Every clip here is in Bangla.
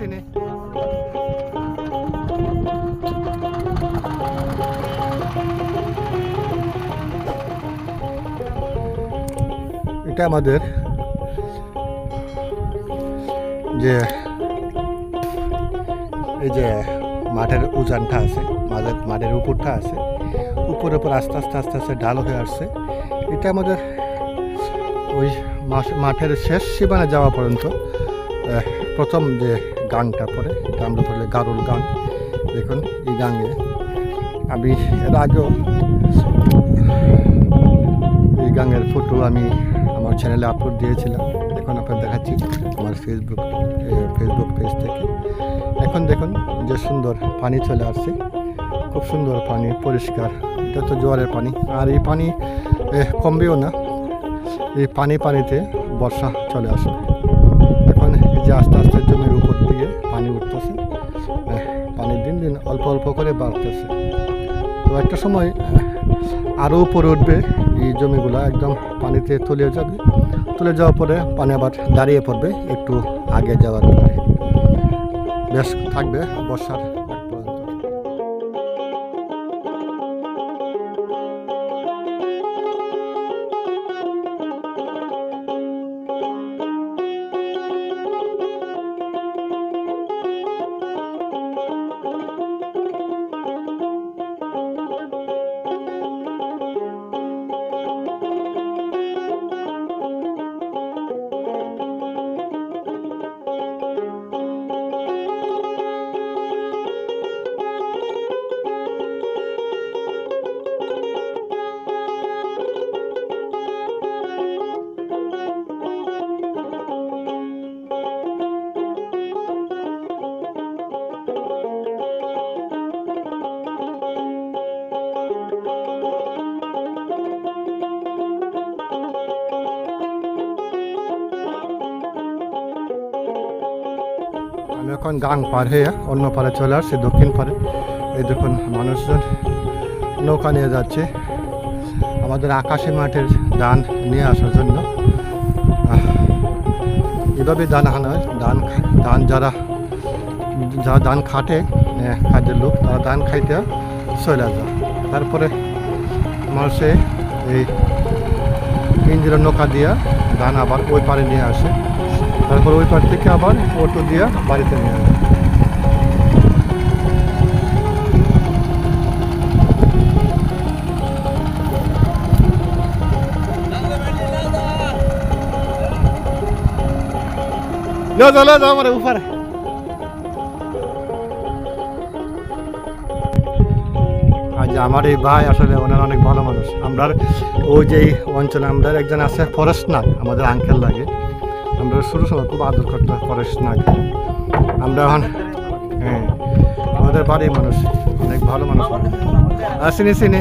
চিনি। এটা আমাদের যে এই যে মাঠের উজানটা আছে, মাঠের উপরটা আছে, উপরে উপর আস্তে আস্তে আস্তে আস্তে ঢাল হয়ে আসছে। এটা আমাদের ওই মাঠের শেষ সীমানা যাওয়া পর্যন্ত প্রথম যে গাংটা পড়ে, এটা আমরা বলি গারুল গাং। দেখুন এই গাঙে আমি এর আগেও এই গাঙের ফটো আমি আমার চ্যানেলে আপলোড দিয়েছিলাম। এখন আপনার দেখাচ্ছি আমার ফেসবুক পেজ থেকে। এখন দেখুন যে সুন্দর পানি চলে আসছে, খুব সুন্দর পানি, পরিষ্কার। এটা তো জোয়ারের পানি, আর এই পানি কমবেও না। এই পানিতে বর্ষা চলে আসবে। এখন এই যে আস্তে আস্তে জমির উপর দিয়ে পানি উঠতেছে, পানি দিন দিন অল্প অল্প করে বাড়তেছে। তো একটা সময় আরও উপরে উঠবে, এই জমিগুলো একদম পানিতে তলিয়ে যাবে। তুলে যাওয়ার পরে পানি আবার দাঁড়িয়ে পড়বে একটু আগে যাওয়ার পরে। বেশ থাকবে বর্ষার আগ পর্যন্ত। আমি এখন গাং পার হয়ে অন্য পারে চলে আসছি, দক্ষিণ পারে। এই দেখুন মানুষজন নৌকা নিয়ে যাচ্ছে আমাদের আকাশী মাঠের ধান নিয়ে আসার জন্য। এভাবে ধান আনা হয়। ধান যারা ধান খাটে, কাজের লোক, তারা ধান খাইতে চলে যায়। তারপরে মানুষে এই পিঞ্জিরা নৌকা দিয়া ধান আবার ওই পারে নিয়ে আসে। তারপর ওই পার থেকে আবার অটো দিয়ে বাড়িতে নিয়ে আসে। যাও আমার উপরে। আজ আমার এই ভাই আসলে ওনার অনেক ভালো মানুষ। আমরা ওই যে অঞ্চলে আমরা একজন আছে ফরেস্ট নাগ, আমাদের আঙ্কেল লাগে। আমরা শুরু সময় খুব আদর করতাম ফরেস্ট নাগ। আমরা এখন আমাদের বাড়ির মানুষ অনেক ভালো মানুষ। চিনি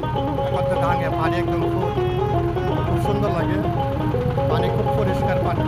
এখন তো ভাঙে পানি একদম খুব সুন্দর লাগে, পানি খুব পরিষ্কার পানি।